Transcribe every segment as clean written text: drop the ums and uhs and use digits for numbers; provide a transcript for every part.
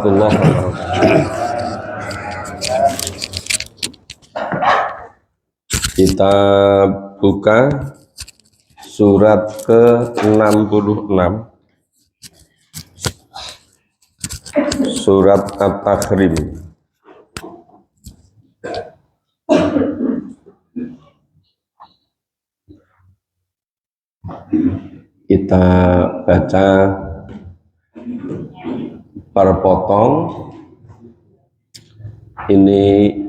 warahmatullahi wabarakatuh. Kita buka surat ke-66, surat At-Tahrim. Kita baca per potong. Ini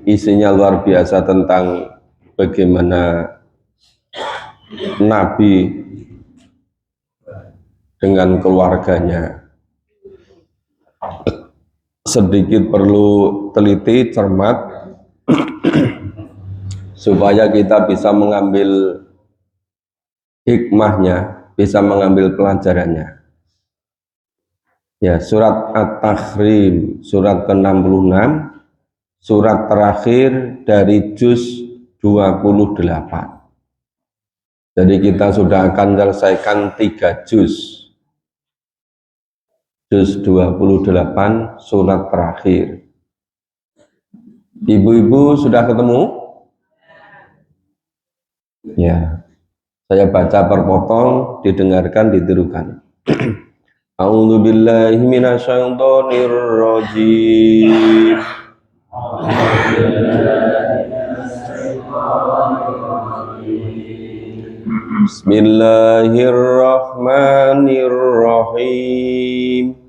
isinya luar biasa tentang bagaimana Nabi dengan keluarganya. Sedikit perlu teliti, cermat supaya kita bisa mengambil hikmahnya, bisa mengambil pelajarannya. Ya, surat At-Tahrim, surat ke-66, surat terakhir dari juz 28. Jadi kita sudah akan menyelesaikan 3 juz. Juz 28, surat terakhir. Ibu-ibu sudah ketemu? Ya. Saya baca per potong, didengarkan, ditirukan. A'udzu billahi minasyaitonir rajim. Bismillahirrahmanirrahim.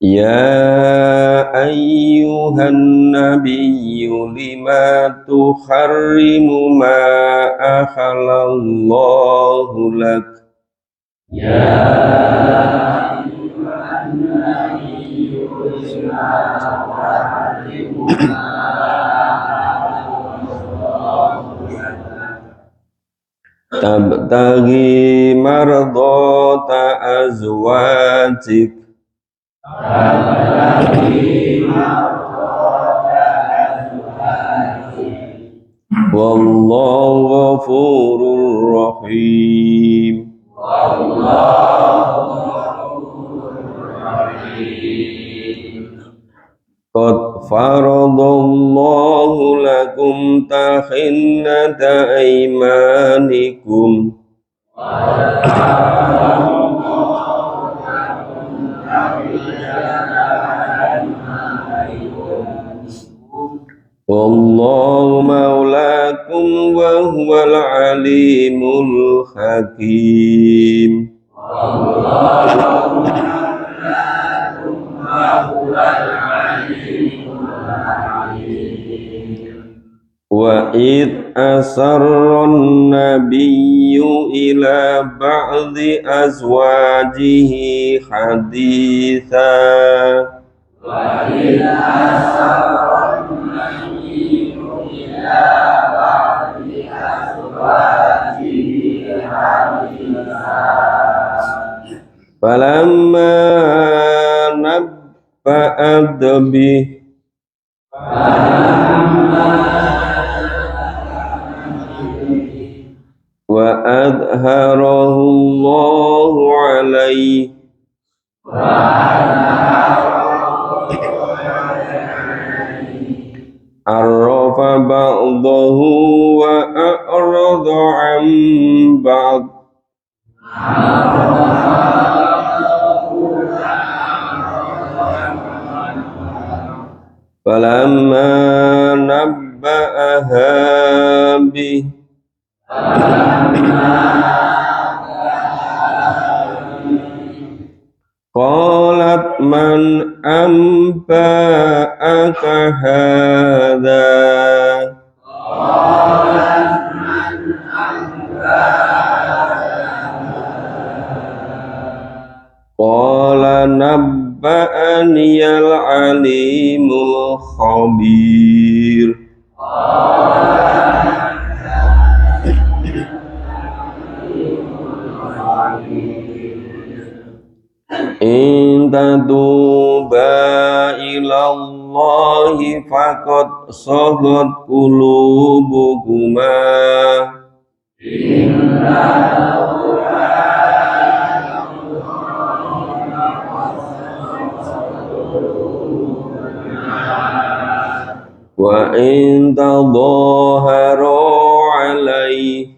Ya ayyuhan nabiyyu lima tuharrimu ma ahalallahu lak. Ya ayyuhan nabiyyu lima tuharrimu ma ahalallahu lak. Tabtaghi mardata azwajik. Wallahu ghafurur rahim. Qad faradallahu lakum tahinnata aymanikum. Wallahu maulakum wa huwal alimul hakim. Wallahu maulakum wa huwal alimul hakim. Wa id asarran nabiyyu ila ba'di azwajihi haditha. Wa id asarran falamma nabba'at bih wa adharahu Allahu alaihi arrafa ba'dahu wa a'rada an ba'd. Falamma nabba'aha bih qalat man anba'aka hadha. Qala nabba'aniyal alimul khabir. In tatuba ilallahi faqad sagat qulubukuma. In tatuba wa in tadhaharu alaihi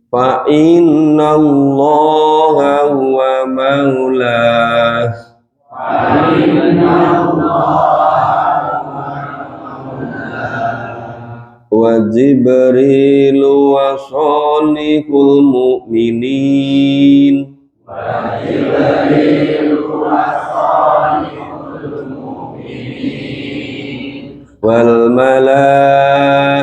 fa inna Allaha huwa maulah wa Jibrilu wa salihul mu'minin wal malaikatu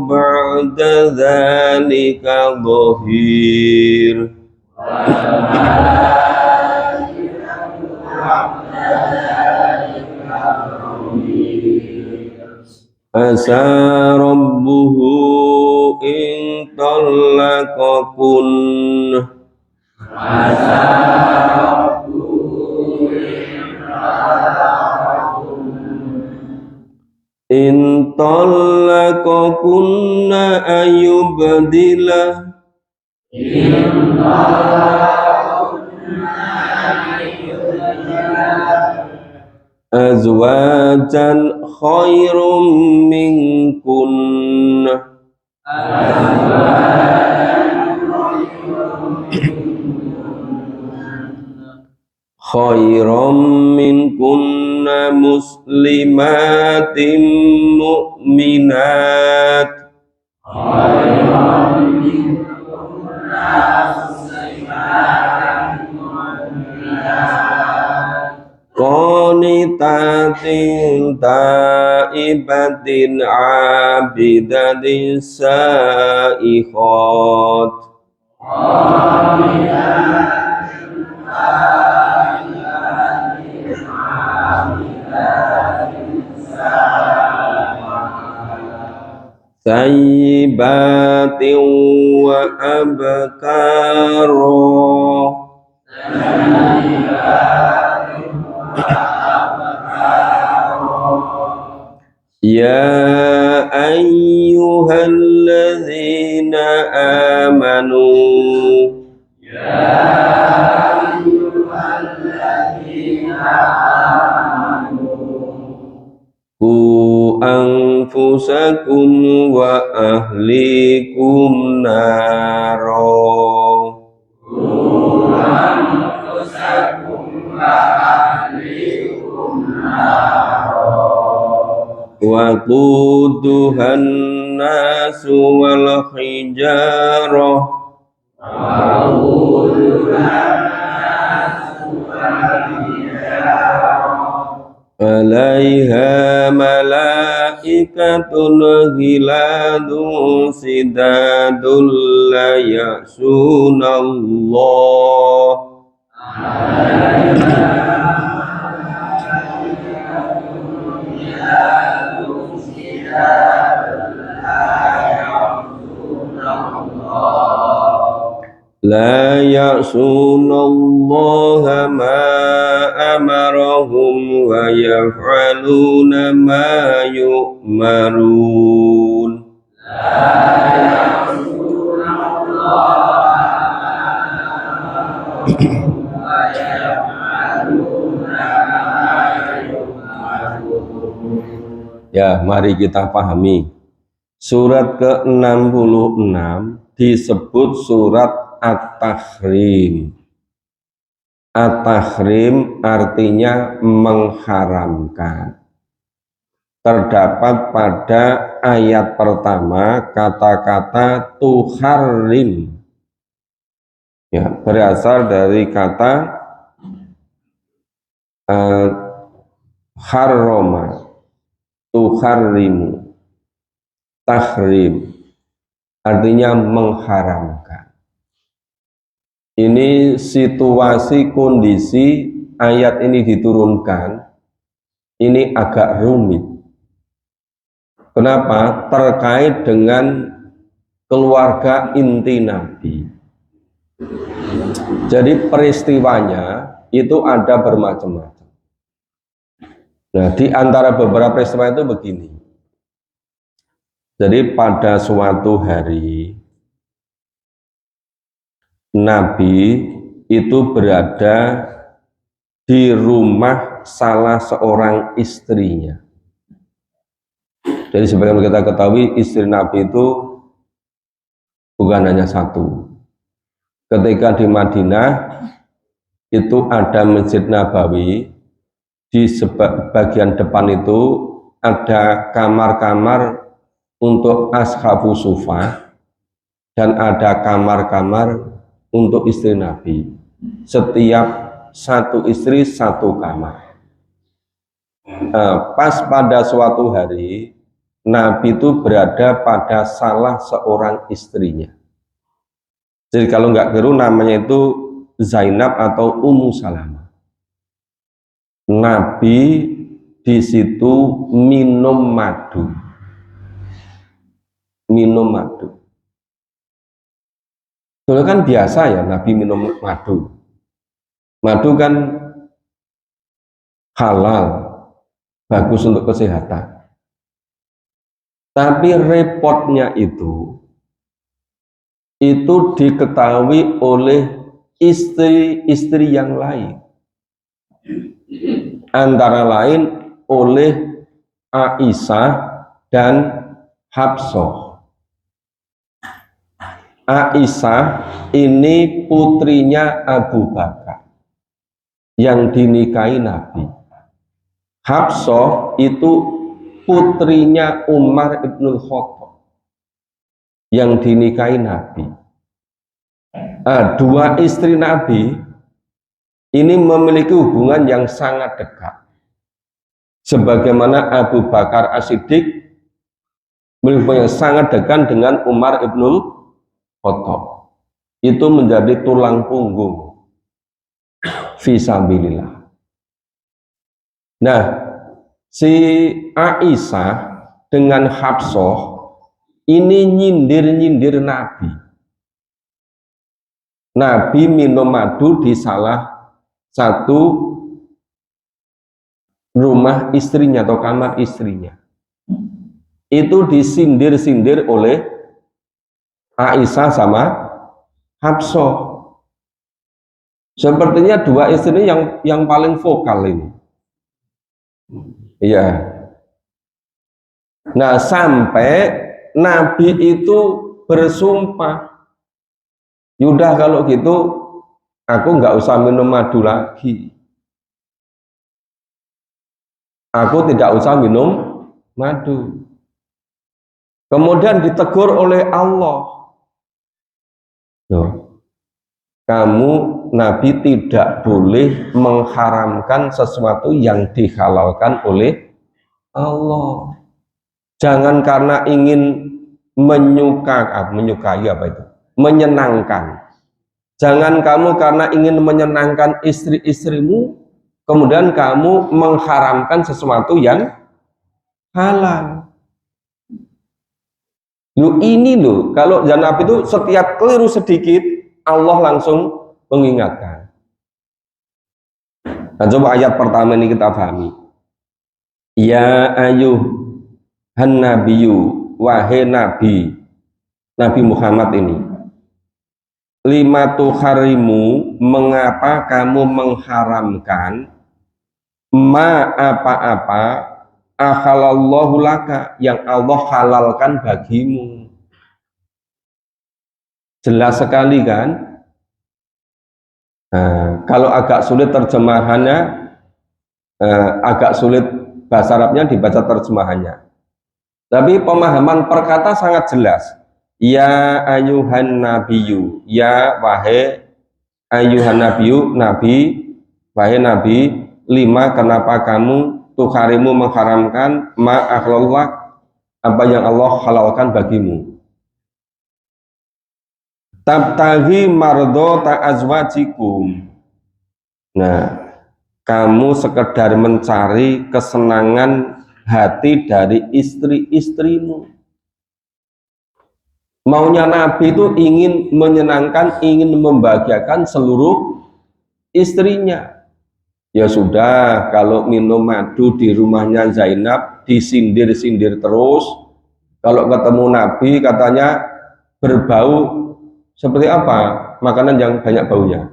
ba'da dzalika dhahir asa rabbuhu in talaqakun in talaqakunna ayubdilah azwajan khairum minkunna khairum minkunna muslimatin mu'minat qanitatin taibatin abidatin sa'ihat sayyibatin wa abkaro ya ayyuhalladzina amanu ku anfusakum wa ahlikum naro wa quduhan nasu wal hijarah alaiha malaikatun ghiladun sidadul la ya'sunallah la ya'sunallaha ma amarahum wa yaf'aluna ma yu'marun ya, mari kita pahami surat ke-66 disebut surat At-Tahrim. At-Tahrim artinya mengharamkan. Terdapat pada ayat pertama kata-kata tuharrim. Ya, berasal dari kata harroma, tuharrimu, tahrim, artinya mengharamkan. Ini situasi kondisi ayat ini diturunkan, ini agak rumit. Kenapa? Terkait dengan keluarga inti Nabi. Jadi peristiwanya itu ada bermacam-macam. Nah, di antara beberapa peristiwa itu begini. Jadi pada suatu hari Nabi itu berada di rumah salah seorang istrinya. Jadi sebagian kita ketahui istri Nabi itu bukan hanya satu. Ketika di Madinah itu ada Masjid Nabawi, di bagian depan itu ada kamar-kamar untuk ashabu sufah dan ada kamar-kamar untuk istri Nabi. Setiap satu istri satu kamar. Pas pada suatu hari Nabi itu berada pada salah seorang istrinya. Jadi kalau nggak keliru namanya itu Zainab atau Ummu Salamah. Nabi di situ minum madu. Minum madu. Dulu kan biasa ya Nabi minum madu. Madu kan halal, bagus untuk kesehatan. Tapi repotnya itu diketahui oleh istri-istri yang lain. Antara lain oleh Aisyah dan Hafsah. Aisyah ini putrinya Abu Bakar yang dinikahi Nabi. Hafsah itu putrinya Umar ibnul Khattab yang dinikahi Nabi. Dua istri Nabi ini memiliki hubungan yang sangat dekat. Sebagaimana Abu Bakar As-Siddiq memiliki hubungan yang sangat dekat dengan Umar ibnul Khattab. Itu menjadi tulang punggung fisabilillah. Nah, si Aisyah dengan Hafsah ini nyindir-nyindir Nabi. Nabi minum madu di salah satu rumah istrinya atau kamar istrinya. Itu disindir-sindir oleh Aisyah sama Hafsah. Sepertinya dua istri yang paling vokal ini. Iya. Nah, sampai Nabi itu bersumpah, "Yudah kalau gitu aku nggak usah minum madu lagi. Aku tidak usah minum madu." Kemudian ditegur oleh Allah. Loh, kamu Nabi tidak boleh mengharamkan sesuatu yang dihalalkan oleh Allah. Jangan karena ingin menyukai apa itu? Menyenangkan. Jangan kamu karena ingin menyenangkan istri-istrimu, kemudian kamu mengharamkan sesuatu yang halal. Ini loh, kalau Nabi itu setiap keliru sedikit, Allah langsung mengingatkan. Nah, coba ayat pertama ini kita pahami. Ya ayyuhan nabiyyu, wahai Nabi, Nabi Muhammad ini. Lima tuharimu, mengapa kamu mengharamkan ma apa-apa akhalallahu laka yang Allah halalkan bagimu. Jelas sekali kan? Nah, kalau agak sulit terjemahannya, agak sulit bahasa Arabnya dibaca terjemahannya. Tapi pemahaman perkata sangat jelas. Ya ayuhan nabiyyu, ya wahai ayuhan nabiyyu, nabi, wahai nabi, lima kenapa kamu tuharimu mengharamkan ma akhlullah apa yang Allah halalkan bagimu. Tabtaghi mardota azwajikum. Nah, kamu sekedar mencari kesenangan hati dari istri-istrimu. Maunya Nabi itu ingin menyenangkan, ingin membahagiakan seluruh istrinya. Ya sudah, kalau minum madu di rumahnya Zainab disindir-sindir terus. Kalau ketemu Nabi katanya berbau seperti apa? Makanan yang banyak baunya.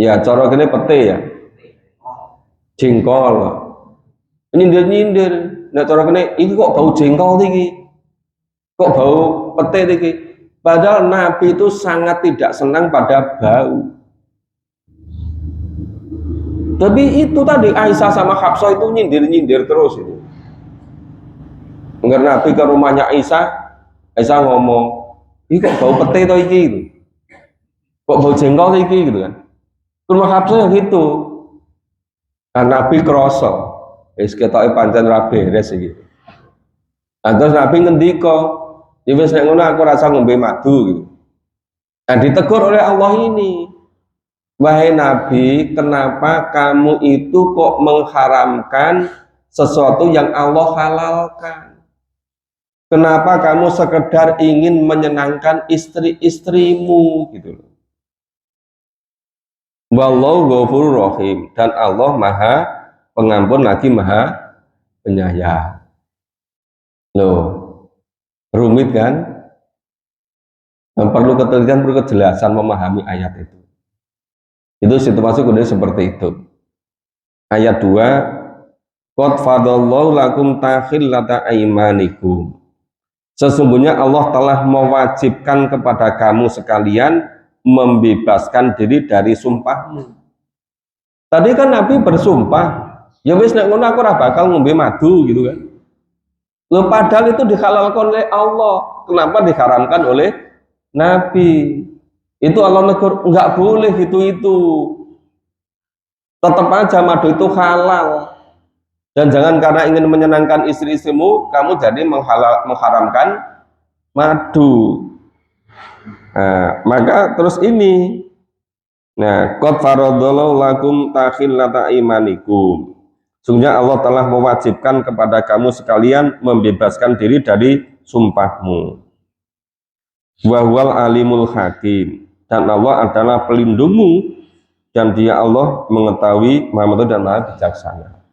Ya, cara kene pete ya. Jengkol. Nyindir-nyindir. Nek cara kene iki kok bau jengkol iki. Kok bau pete iki. Padahal Nabi itu sangat tidak senang pada bau. Tapi itu tadi Aisyah sama Hafsah itu nyindir-nyindir terus itu. Enggak, Nabi ke rumahnya Aisyah, Aisyah ngomong, "Ih kok bau pete to iki?" Gitu. Kok bau jengkol iki gitu kan. Ke rumah Hafsah yang gitu. Nah, Nabi kroso. Wis ketoke pancen ra beres iki. Nah, terus Nabi ngendika, "Ya wis nek ngono aku rasa ngombe madu" gitu. Nah, ditegur oleh Allah ini. Wahai Nabi, kenapa kamu itu kok mengharamkan sesuatu yang Allah halalkan? Kenapa kamu sekedar ingin menyenangkan istri-istrimu gitu loh. Wallahu ghafurur rahim, dan Allah Maha Pengampun lagi Maha Penyayang. Loh, rumit kan? Dan perlu ketelitian, perlu kejelasan memahami ayat itu. Itu situasi kemudian seperti itu. Ayat 2, qad fadallahu lakum takhillata aimanikum. Sesungguhnya Allah telah mewajibkan kepada kamu sekalian membebaskan diri dari sumpahmu. Tadi kan Nabi bersumpah, ya wis nek ngono aku ora bakal ngombe madu gitu kan. Loh, padahal itu dihalalkan oleh Allah. Kenapa diharamkan oleh Nabi? Itu Allah negur, enggak boleh itu. Tetap aja madu itu halal. Dan jangan karena ingin menyenangkan istri-istrimu, kamu jadi mengharamkan madu. Nah, maka terus ini. Nah, qad faradallahu lakum takhillata imanikum. Sungguhnya Allah telah mewajibkan kepada kamu sekalian membebaskan diri dari sumpahmu. Wa huwal alimul hakim. Dan Allah adalah pelindungmu, dan Dia Allah mengetahui Maha dan Maha bijaksana.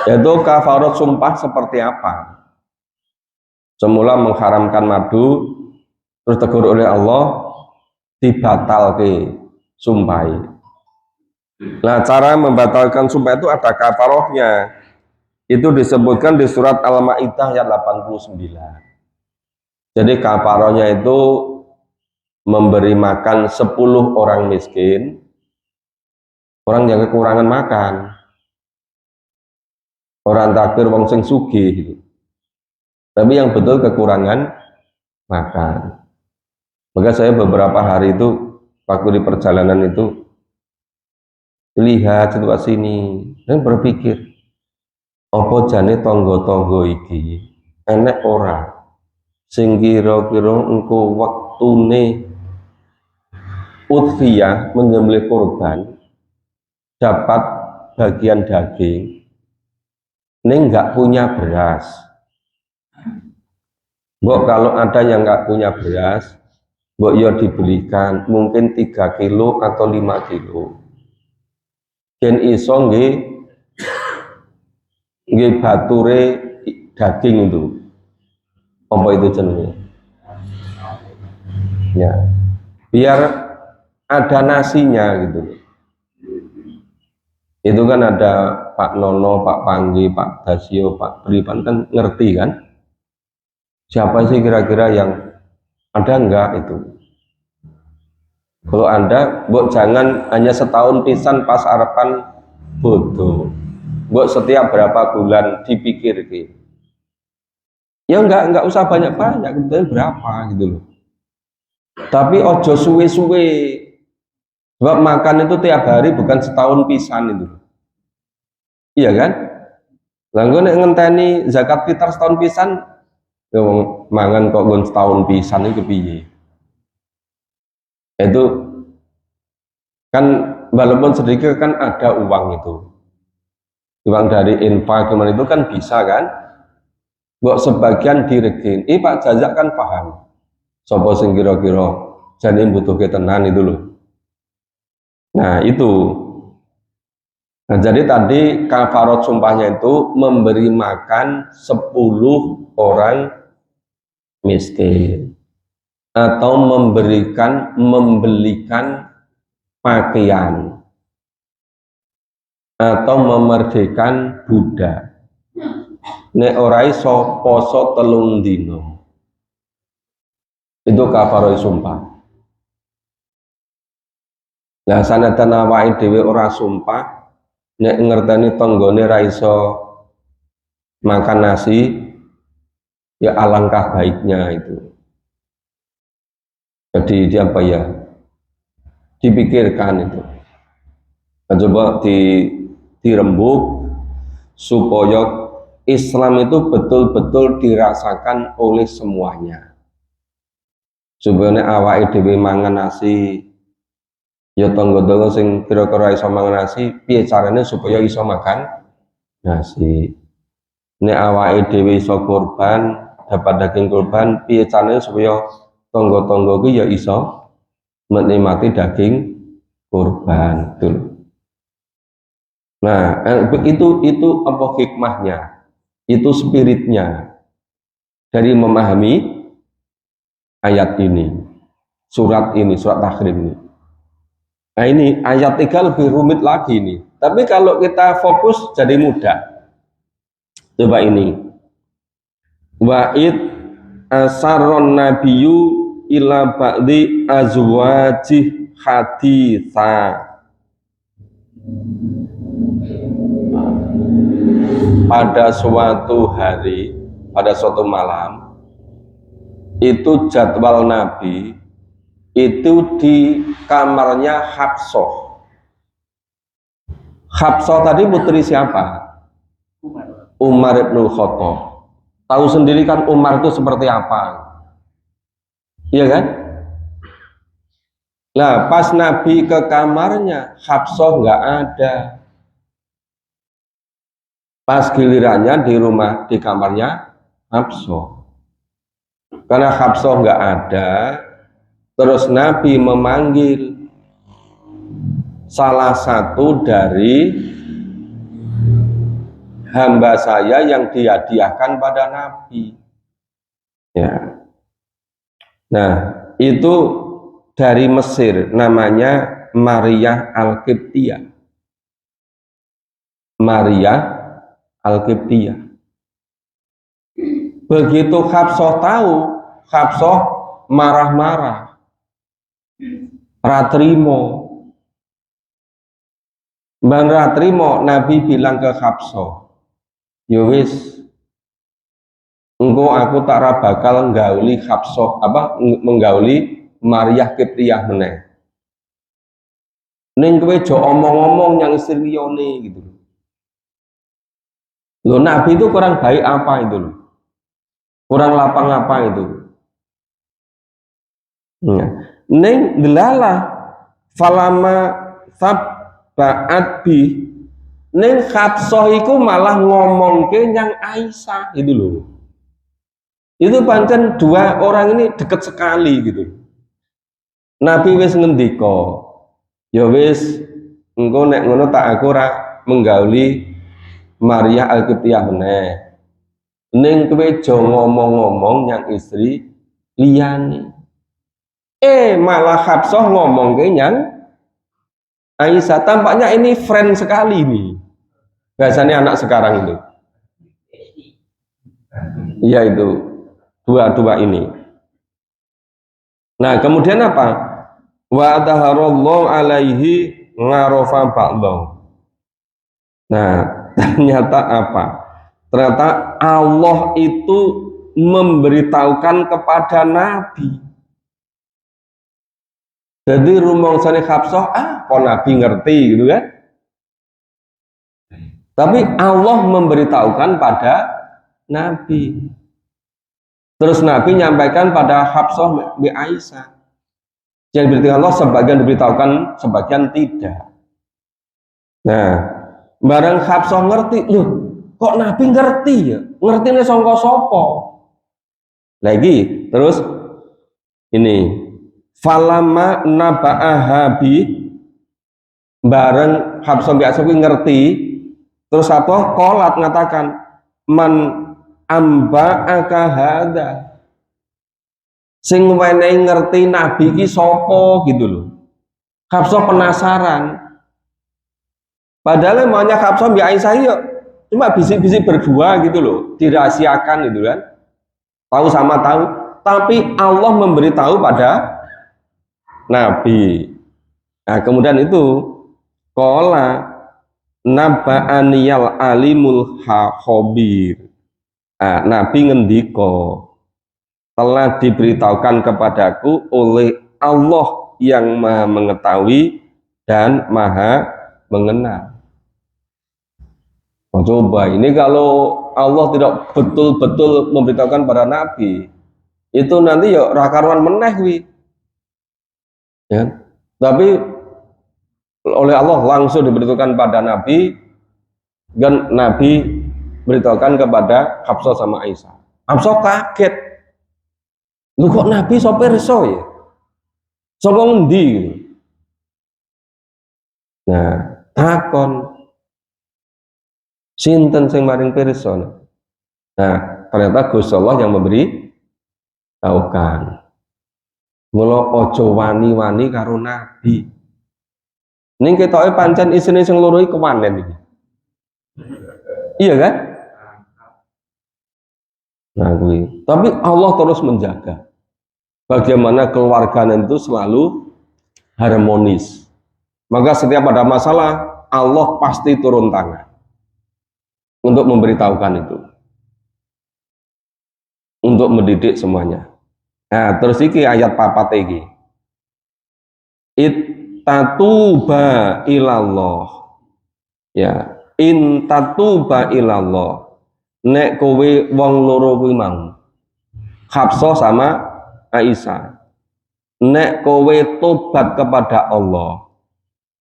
Yaitu kafarat sumpah seperti apa? Semula mengharamkan madu, terus tegur oleh Allah, dibatalke sumpai. Nah, cara membatalkan sumpah itu ada kafarohnya. Itu disebutkan di surat Al-Maidah ayat 89. Jadi kafarohnya itu memberi makan 10 orang miskin, orang yang kekurangan makan, orang takdir wong sing sugih gitu. Tapi yang betul kekurangan makan. Maka saya beberapa hari itu waktu di perjalanan itu lihat situasi ini dan berpikir, apa jane tonggo-tonggo iki enek ora sing kira-kira engko wektune udhiyah menyembelih korban dapat bagian daging ning nggak punya beras. Mbok kalau ada yang nggak punya beras, mbok ya dibelikan mungkin 3 kilo atau 5 kilo. Yen iso nggih bature daging itu. Apa itu jenenge? Ya. Biar ada nasinya gitu. Itu kan ada Pak Nono, Pak Panggi, Pak Dasio, Pak Pripan kan ngerti kan? Siapa sih kira-kira yang ada enggak itu? Kalau Anda, buat jangan hanya setahun pisan pas harapan bodoh. Buat setiap berapa bulan dipikir gitu. Ya enggak usah banyak-banyak, kebetulan berapa gitu loh. Tapi ojo suwe-suwe. Sebab makan itu tiap hari bukan setahun pisan itu. Iya kan? Lalu nek ngenteni zakat fitrah setahun pisan, ya mangan kok gon setahun pisan itu piye? Itu kan walaupun sedikit kan ada uang itu. Uang dari infak kemarin itu kan bisa kan? Buat sebagian diregen. Pak Jajak kan paham. Sopo sing kira-kira jane butuh ketenan itu loh. Nah, itu. Nah, jadi tadi kafarat sumpahnya itu memberi makan 10 orang miskin atau membelikan pakaian atau memerdekakan budak. Nek ora iso poso 3 dino. Itu kafaroi sumpah. Nah sanadyan awake dhewe ora sumpah, nek ngerteni tanggane ra iso makan nasi, ya alangkah baiknya itu. Jadi dia apa ya? Dipikirkan itu. Nah, coba dirembuk supaya Islam itu betul-betul dirasakan oleh semuanya. Supaya awake dhewe mangan nasi, ya tangga-tangga sing kira-kira iso mangan nasi, piye carane supaya iso makan nasi. Nek awake dhewe iso kurban, dapat daging kurban, piye carane supaya tangga-tangga ku ya iso menikmati daging kurban. Betul. Nah, itu apa hikmahnya? Itu spiritnya dari memahami ayat ini, surat tahrim ini. Nah ini ayat 3 lebih rumit lagi nih. Tapi kalau kita fokus jadi mudah. Coba ini. Wa'id asarron nabiyyu ila ba'di azwajih haditha. Pada suatu hari, pada suatu malam, itu jadwal Nabi itu di kamarnya Hafsah. Hafsah tadi putri siapa? Umar ibn Khattab. Tahu sendiri kan Umar itu seperti apa? Iya kan? Nah, pas Nabi ke kamarnya, Hafsah nggak ada. Pas gilirannya di kamarnya Hafsah. Karena Hafsah nggak ada, terus Nabi memanggil salah satu dari hamba saya yang dihadiahkan pada Nabi. Ya. Nah, itu dari Mesir, namanya Maria Al-Qibtiyah. Maria Al-Qibtiyah. Begitu Hafsah tahu, Hafsah marah-marah. Ratrimo. Bang Ratrimo, Nabi bilang ke Hafsah, ya wis, engko aku tak ra bakal nggauli Hafsah, menggauli Maria Qibtiyah meneh. Ning kowe aja omong-omong yang istri liyane gitu. Loh, Nabi itu kurang baik apa itu loh? Kurang lapang apa itu? Nah, ning delalah falama sabba'at bi ning Hafsah iku malah ngomongke yang Aisyah itu loh. Itu pancen dua orang ini dekat sekali gitu. Nabi wis ngendika, ya wis engko nek ngono tak aku ora menggauli Maria Al-Qibtiyah meneh. Ning kowe aja ngomong-ngomong yang istri liyane. Malah Hafsah ngomongke yang Aisyah. Tampaknya ini friend sekali nih. Biasanya anak sekarang itu. Iya itu. Dua-dua ini. Nah, kemudian apa? Wa taharallahu alaihi ngarofa ba'dahu. Nah, ternyata apa? Ternyata Allah itu memberitahukan kepada Nabi. Jadi rumongsane Hafsah, kok Nabi ngerti gitu kan? Tapi Allah memberitahukan pada Nabi. Terus Nabi nyampaikan pada Hafsah bi Aisyah. Yang diberitahukan Allah sebagian diberitahukan, sebagian tidak. Nah, bareng Hafsah ngerti, loh, kok Nabi ngerti ya? Ngerti nih sangka sapa? Lagi, terus ini falama naba'ahabi bareng Hafsah bi Aisyah ngerti, terus apa? Qolat ngatakan man amba'aka hadza, sing wenehi ngerti Nabi ki sapa gitu loh. Hafsah penasaran. Padahal maunya Hafsah bi Aisyah yuk cuma bisik-bisik berdua gitu loh, dirahasiakan gitu kan. Tahu sama tahu, tapi Allah memberitahu pada Nabi. Nah, kemudian itu qala naba'aniyal alimul khabir. Nah, Nabi ngendiko telah diberitahukan kepadaku oleh Allah yang Maha mengetahui dan Maha mengenal. Oh, coba ini kalau Allah tidak betul-betul memberitahukan pada Nabi, itu nanti ya rakaruan meneh wi. Ya. Tapi oleh Allah langsung diberitahukan pada Nabi, dan Nabi beritahukan kepada Hafsah sama Aisyah. Hafsah kaget. Lu kok Nabi sopir so ya? Sapa ngendi gitu. Nah, takon sinten sing maring pirsa. Nah, ternyata Gusti Allah yang memberi taukan. Mula aja wani-wani karo Nabi. Ning ketoke pancen isine sing loro iki kewanen iki. Iya kan? Nah, gue. Tapi Allah terus menjaga bagaimana keluarga itu selalu harmonis. Maka setiap ada masalah, Allah pasti turun tangan untuk memberitahukan itu, untuk mendidik semuanya. Nah, terus iki ayat papat iki. Ittatuba ilallah. Ya, intatuba ilallah. Nek kowe wong loro kuwi mau, Hafsah sama Aisyah, nek kowe tobat kepada Allah,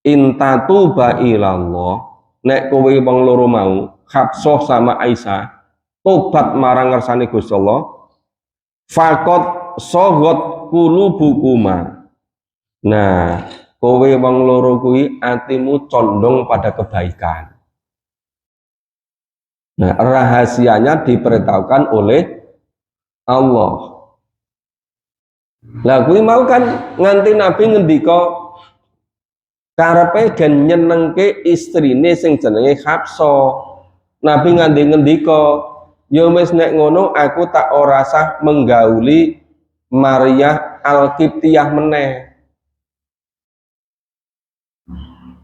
intatuba ilallah, nek kowe wong loro mau, Hafsah sama Aisyah, tobat marang ngersane Gusti Allah, faqat sogot kulubukuma. Nah, kowe wong loro kuwi atimu condong pada kebaikan. Nah, rahasianya diberitahukan oleh Allah. Lah kuwi mau kan nganti Nabi ngendika karepe gen nyenengke istrine sing jenenge Hafsah. Nabi nganti ngendika, ya wis nek ngono aku tak ora sah menggauli Maryah Al-Qibtiyah meneh.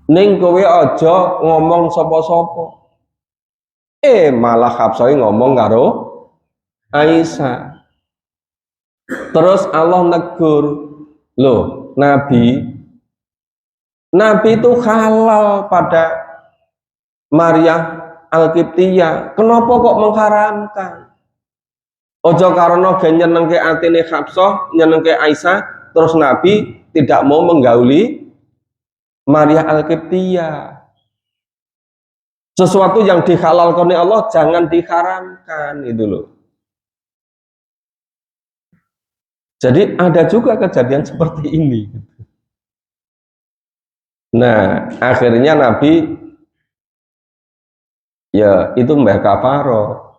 Ning kowe aja ngomong sapa-sapa. Malah Hafsah ngomong karo Aisyah. Terus Allah negur, loh Nabi itu halal pada Maryah Al-Qibtiyah. Kenapa kok mengharamkan? Ojo karena gen nyenengke atine Hafsah, nyenengke Aisyah, terus Nabi tidak mau menggauli Maryah Al-Qibtiyah. Sesuatu yang dihalalkan oleh Allah jangan diharamkan, itu loh. Jadi ada juga kejadian seperti ini. Nah, akhirnya Nabi ya itu Mbah Kafaro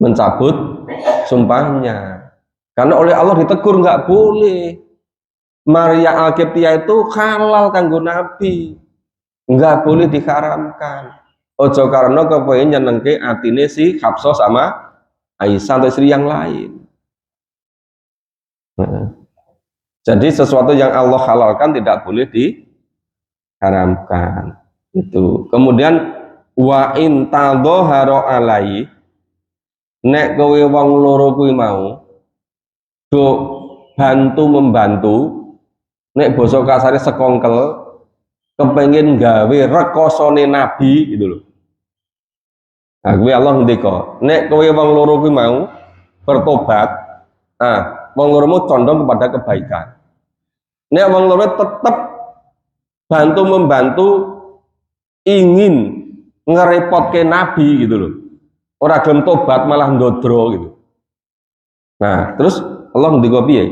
mencabut sumpahnya. Karena oleh Allah ditegur nggak boleh. Maryah Al-Qibtiyah itu halal kanggo Nabi. Nggak boleh diharamkan. Ojo karena kepengen nyenengke atine si Hafsah sama Aisyah atau istri yang lain. Jadi sesuatu yang Allah halalkan tidak boleh diharamkan. Itu. Kemudian wa in tadhahara alai, nek kowe wong loro kuwi mau do bantu membantu, nek basa kasare sekongkel kepengen gawe rekosone Nabi gitu loh. Nah, kuwi Allah ngendika, nek kowe wong loro kuwi mau bertobat, wong loro mau condong kepada kebaikan. Nek wong loro tetap bantu membantu ingin ngerepotke Nabi gitu loh. Ora gelem tobat malah ndodro gitu. Nah, terus Allah ngendika piye?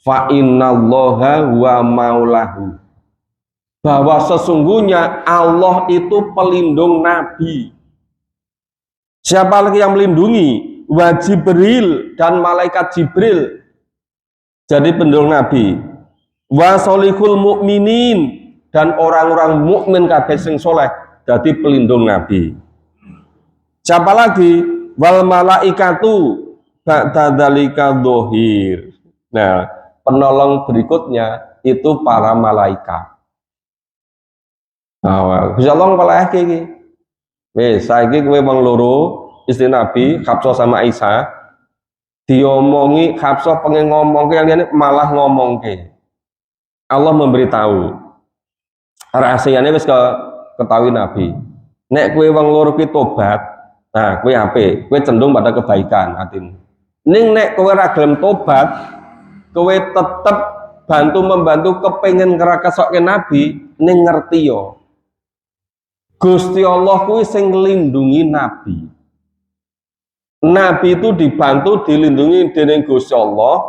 Fa innallaha wa maulahu. Bahwa sesungguhnya Allah itu pelindung Nabi. Siapa lagi yang melindungi? Wa Jibril dan malaikat Jibril. Jadi pelindung Nabi. wa solihul mukminin, dan orang-orang mukmin kabeh sing soleh dadi pelindung Nabi. Siapa lagi? Wal malaikatu ba'da dzalika dzahir. Nah, penolong berikutnya itu para malaikat. Nah, Gusti Allah ngepelehke iki. Wis, saiki kowe wong loro, istri Nabi, Hafsah sama Aisyah, diomongi Hafsah pengen ngomongke yang malah ngomongke. Allah memberitahu. Rahasianya wis ketahui Nabi. Nek kowe wong loro ki tobat, nah kowe apik, kowe cenderung pada kebaikan hatimu. Ning nek kowe ora gelem tobat, kowe tetep membantu kepengen ngerakesokke Nabi, ning ngerti yo. Gusti Allah kuwi sing nglindungi Nabi. Nabi itu dibantu dilindungi dening Gusti Allah,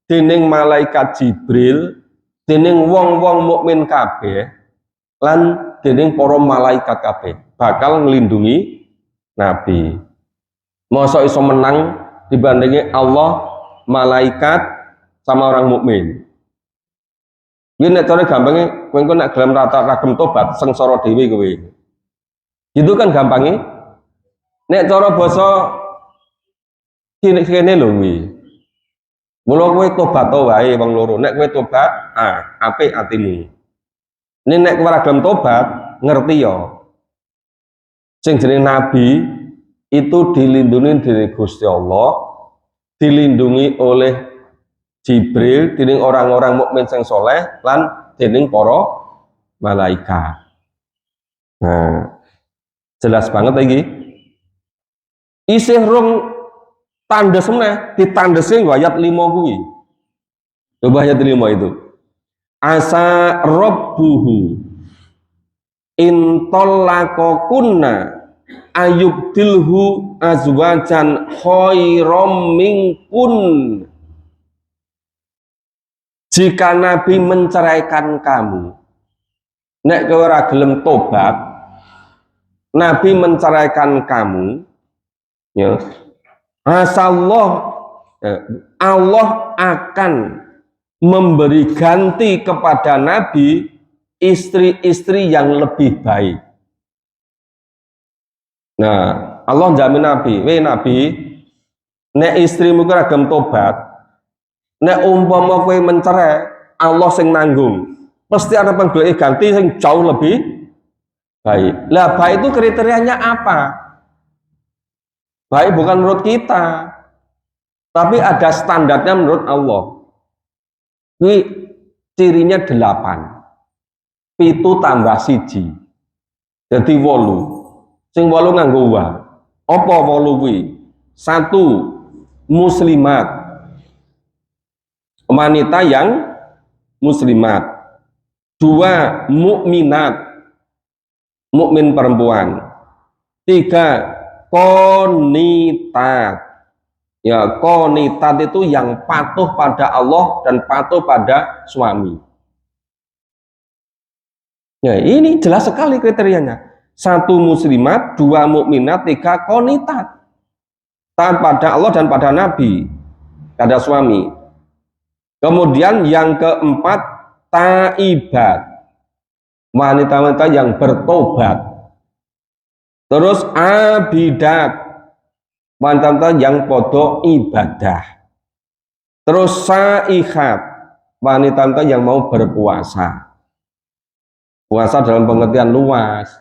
dening malaikat Jibril, dening wong-wong mukmin kabeh, lan dening para malaikat kabeh bakal nglindungi Nabi. Mosok iso menang dibandingi Allah, malaikat sama orang mukmin. Iki nek cara gampange kowe engko nek gelem ragem tobat sengsara dhewe kowe. Itu kan gampangnya. Nek cara basa kene lho kuwi. Mula kowe tobat wae wong loro. Nek kowe tobat, apik atimu. Nek kowe ora gelem tobat, ngerti ya. Sing jenenge Nabi itu dilindungi dari Gusti Allah, dilindungi oleh Jibril, dening orang-orang mukmin sing soleh, lan dening para malaikat. Nah, jelas banget lagi. Isih rung tandes meneh, ditandesi ayat 5 kuwi. Coba ayat 5 itu. Asa rabbuhu intallaqakunna ayubdilhu azwajan khairam minkun. Jika Nabi menceraikan kamu, nek kowe ora gelem tobat, Nabi menceraikan kamu, ya, Allah akan memberi ganti kepada Nabi istri-istri yang lebih baik. Nah, Allah jamin Nabi, Nabi, nek istrimu kira gelem tobat, nek umpama kowe mencerai, Allah sing nanggung. Pasti ada penggoleki ganti sing jauh lebih baik. Lah baik itu kriterianya apa? Baik bukan menurut kita, tapi ada standarnya menurut Allah. Ini cirinya 8. 7 tambah 1. Jadi 8. Sing 8 nganggo wa. Apa 8 kuwi? 1 muslimat. Wanita yang muslimat. 2 mukminat. Mukmin perempuan. 3 qonitat. Ya, qonitat itu yang patuh pada Allah dan patuh pada suami. Ya, ini jelas sekali kriterianya. 1 muslimat, 2 mukminat, 3 qonitat. Taat pada Allah dan pada Nabi, pada suami. Kemudian yang keempat, taibat. Wanita-wanita yang bertobat. Terus abidat. Wanita-wanita yang podo ibadah. Terus saihat, wanita-wanita yang mau berpuasa. Puasa dalam pengertian luas.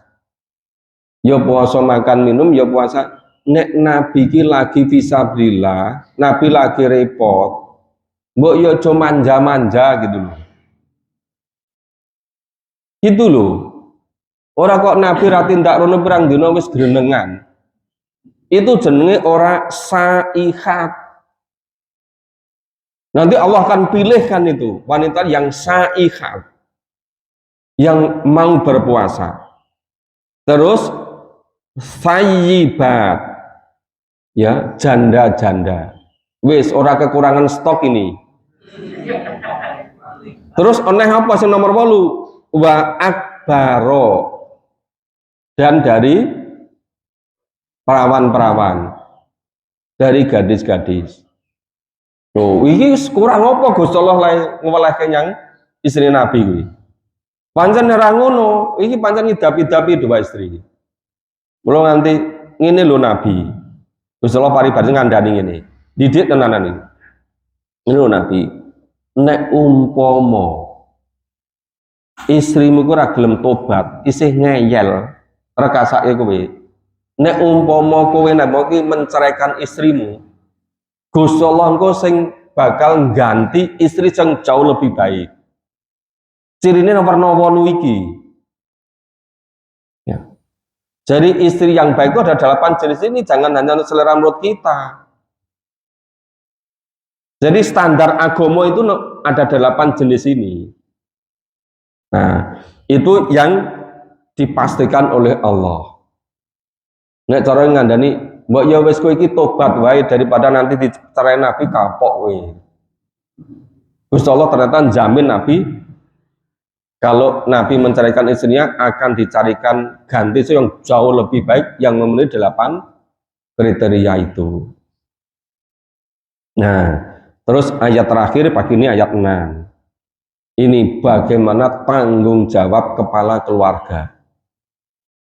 Ya puasa makan minum, ya puasa. Nek Nabi ki lagi fisabilillah, Nabi lagi repot, mbok ya aja manja-manja gitu loh. Gitu loh. Ora kok Nabi ra tindak rono pirang dina wis grenengan. Itu jenenge ora saihat. Nanti Allah akan pilihkan itu wanita yang saihat, yang mau berpuasa. Terus sayyibat, ya, janda-janda. Wis ora kekurangan stok ini. Terus oneh apa sing nomor 8? Wa akbaro, dan dari perawan-perawan, dari gadis-gadis. Tuh, ini kurang apa Gusti Allah ngwelehke nyang istri Nabi kuwi. Pancen ora ngono, iki pancen ngidap-idapi dua istri. Mula nganti ngene lho Nabi. Gusti Allah paribadi ngandani ngene. Didik tenanan iki. Ngene lho Nabi. Nek umpama istrimu ku ora gelem tobat, isih ngeyel, rekasake kowe. Nek umpama kowe nek menceraikan istrimu, Gusti Allah engko sing bakal ganti istri yang jauh lebih baik. Cirine nomor 8 iki. Ya. Jadi istri yang baik itu ada 8 jenis ini, jangan hanya selera menurut kita. Jadi standar agama itu ada 8 jenis ini. Nah, itu yang dipastikan oleh Allah. Nek cara ngandani, mbok ya wis kowe iki tobat wae daripada nanti dicerai Nabi kapok kowe. Gusti Allah ternyata jamin Nabi kalau Nabi menceraikan istrinya akan dicarikan ganti yang jauh lebih baik yang memenuhi 8 kriteria itu. Nah, terus ayat terakhir pagi ini ayat 6. Ini bagaimana tanggung jawab kepala keluarga.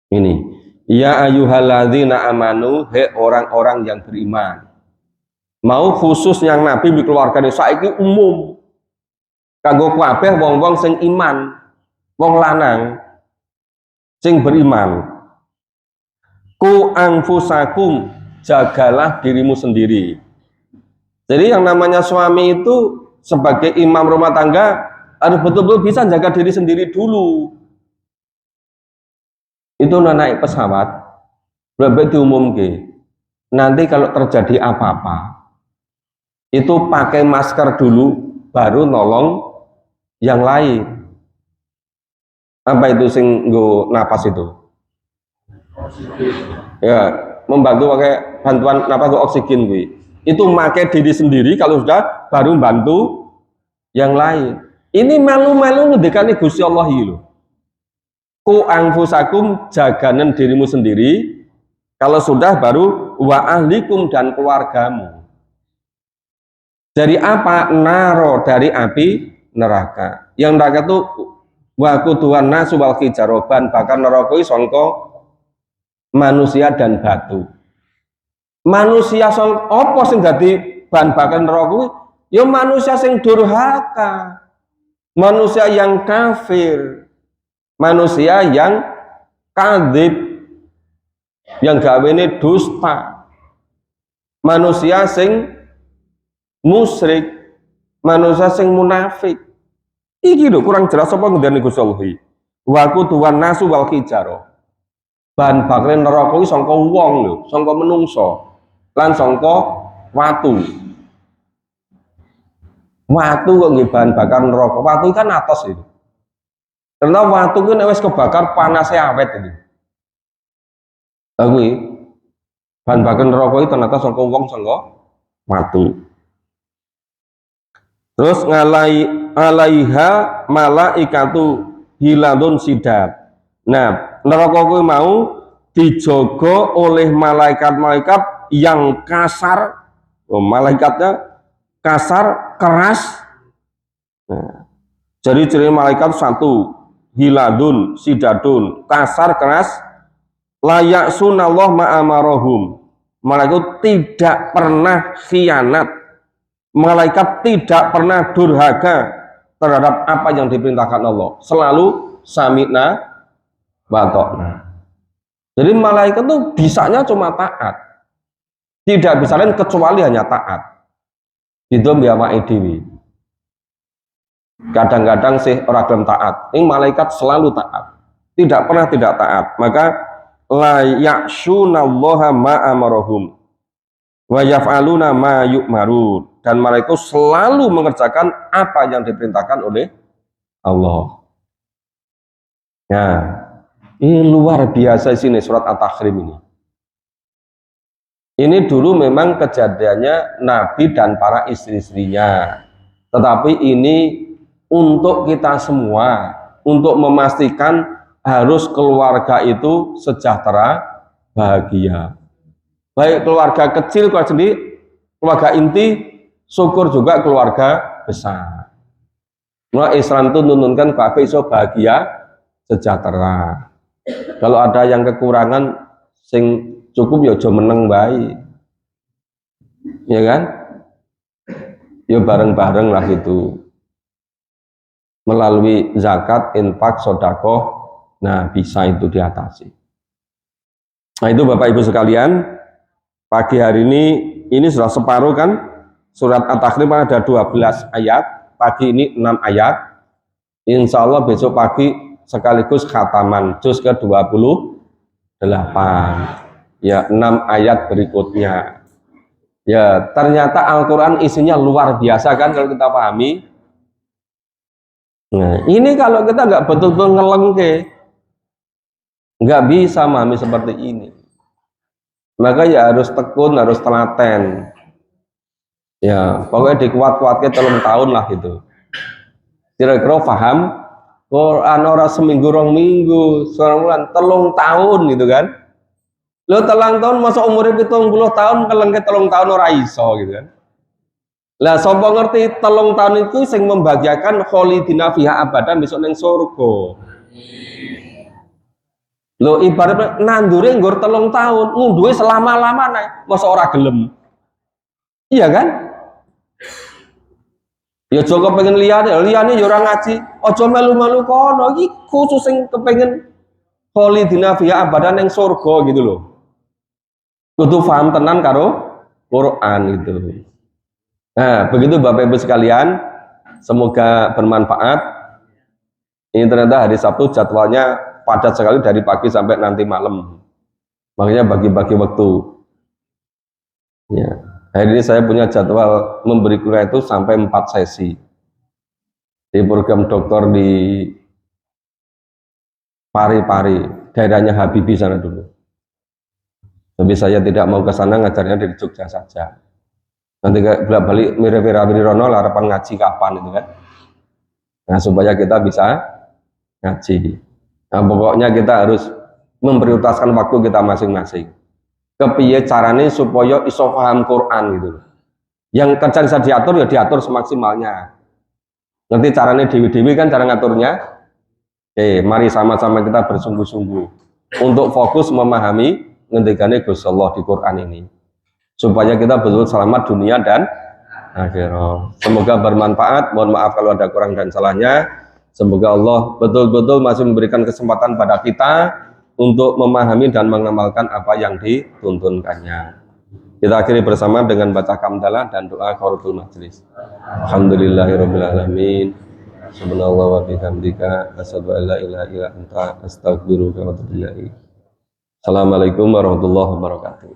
Ini, ya ayyuhalladzina amanu, he orang-orang yang beriman. Mau khusus yang Nabi di keluarga ini saiki umum. Kanggo kabeh wong-wong sing iman, wong lanang sing beriman. Ku anfusakum, jagalah dirimu sendiri. Jadi yang namanya suami itu sebagai imam rumah tangga harus betul-betul bisa jaga diri sendiri dulu. Itu naik pesawat, berarti diumumke. Nanti kalau terjadi apa-apa, itu pakai masker dulu, baru nolong yang lain. Apa itu sing nggo napas itu? Ya, membantu pakai bantuan napas oksigen kuwi. Itu pakai diri sendiri, kalau sudah baru bantu yang lain. Ini melu-melu ngedekani Gusti Allah iki lho. Ku anfusakum, jaganen dirimu sendiri. Kalau sudah baru wa ahlikum, dan keluargamu. Dari apa? Naro, dari api neraka. Yang neraka itu wa kuduhan nasu wal hijaroban, bahkan neraka sangka manusia dan batu. Manusia sing apa sing dadi bahan bakar neraka? Ya manusia sing durhaka, manusia yang kafir, manusia yang kadzib, yang gawene dusta, manusia sing musyrik, manusia sing munafik. Iki lho kurang jelas apa ngendani Gusti Allah. Wa kuduwan nasu wal hijaro. Bahan bakar neraka iki sangka wong lho, sangka menungso, lan sangka watu. Watu kok nggih bahan bakar neraka. Watu kan atos itu. Karena watu ku nek wis kebakar panasnya awet itu. Kuwi bahan bakar neraka itu ternyata sangka wong sangka watu. Terus alaiha malaikatu hiladun sidad. Nah, neraka kuwi mau dijogo oleh malaikat-malaikat yang kasar. Oh, malaikatnya kasar, keras. Nah, jadi ciri malaikat satu, hiladun sidadun, kasar, keras. Layak sunallah ma'amarohum. Malaikat tidak pernah khianat. Malaikat tidak pernah durhaka terhadap apa yang diperintahkan Allah. Selalu sami'na wa ta'na. Jadi malaikat itu bisanya cuma taat. Tidak bisa lain kecuali hanya taat. Itu biawa dewi. Kadang-kadang sih orang belum taat. Ini malaikat selalu taat. Tidak pernah tidak taat. Maka la ya'sunallaha ma'amarohum wa yaf'aluna ma yu'marun. Dan mereka selalu mengerjakan apa yang diperintahkan oleh Allah. Nah, ini luar biasa sini surat At-Tahrim ini. Ini dulu memang kejadiannya Nabi dan para istri-istrinya. Tetapi ini untuk kita semua, untuk memastikan harus keluarga itu sejahtera, bahagia. Baik keluarga kecil, keluarga sendiri, keluarga inti, syukur juga keluarga besar. Nah, Islam itu menuntunkan kabeh iso bahagia, sejahtera. Kalau ada yang kekurangan sing cukup ya aja meneng bae. Ya kan? Ya bareng-bareng lah itu. Melalui zakat, infak, sodakoh, nah bisa itu diatasi. Nah itu Bapak Ibu sekalian, pagi hari ini sudah separuh kan, surat At-Tahrim ada 12 ayat, pagi ini 6 ayat, insya Allah besok pagi sekaligus khataman, juz ke-28, ya 6 ayat berikutnya. Ya ternyata Al-Quran isinya luar biasa kan kalau kita pahami. Nah ini kalau kita nggak betul-betul ngelengke, nggak bisa memahami seperti ini. Maka ya harus tekun, harus telaten. Ya pokoknya dikuat-kuatnya 3 tahun lah gitu. Kira-kira paham Quran orang seminggu, 2 minggu, seorang bulan, 3 tahun gitu kan. Lo 3 tahun masa umurnya 70 tahun, kelengket 3 tahun orang iso gitu kan. Lah sapa ngerti 3 tahun itu sing membahagiakan kholidina fiha abadan besok neng surga. Lo ibaratnya nandure nggur 3 tahun, ngunduhe selama-lamane masa ora gelem. Iya kan? Ya aja pengen liyane ya ora ngaji, aja melu-melu kono iki khusus sing kepengen kholidina fiha abadan neng surga gitu loh. Kudu paham tenan karo Quran gitu. Nah, begitu Bapak Ibu sekalian, semoga bermanfaat. Ini ternyata hari Sabtu jadwalnya padat sekali dari pagi sampai nanti malam. Makanya bagi-bagi waktu. Ya. Hari ini saya punya jadwal memberi kuliah itu sampai 4 sesi. Di program doktor di Pari-Pari, daerahnya Habibie sana dulu. Tapi saya tidak mau ke sana, ngajarnya di Jogja saja. Nanti balik mirip-mirip Rono harapan ngaji kapan itu kan. Nah supaya kita bisa ngaji. Nah pokoknya kita harus memprioritaskan waktu kita masing-masing. Kepiye carane supaya iso paham Quran gitu. Yang kerjaan bisa diatur ya diatur semaksimalnya. Nanti caranya dewi-dewi kan cara ngaturnya. Mari sama-sama kita bersungguh-sungguh untuk fokus memahami ngendikane Gusti Allah di Quran ini. Supaya kita betul selamat dunia dan akhirat. Semoga bermanfaat. Mohon maaf kalau ada kurang dan salahnya. Semoga Allah betul-betul masih memberikan kesempatan pada kita untuk memahami dan mengamalkan apa yang dituntunkannya. Kita akhiri bersama dengan baca hamdalah dan doa qaratul majlis. Alhamdulillahirabbil alamin. Subhanallah wa bihamdika asyhadu an la ilaha illa anta astaghfiruka wa atubu ilaik. Assalamualaikum warahmatullahi wabarakatuh.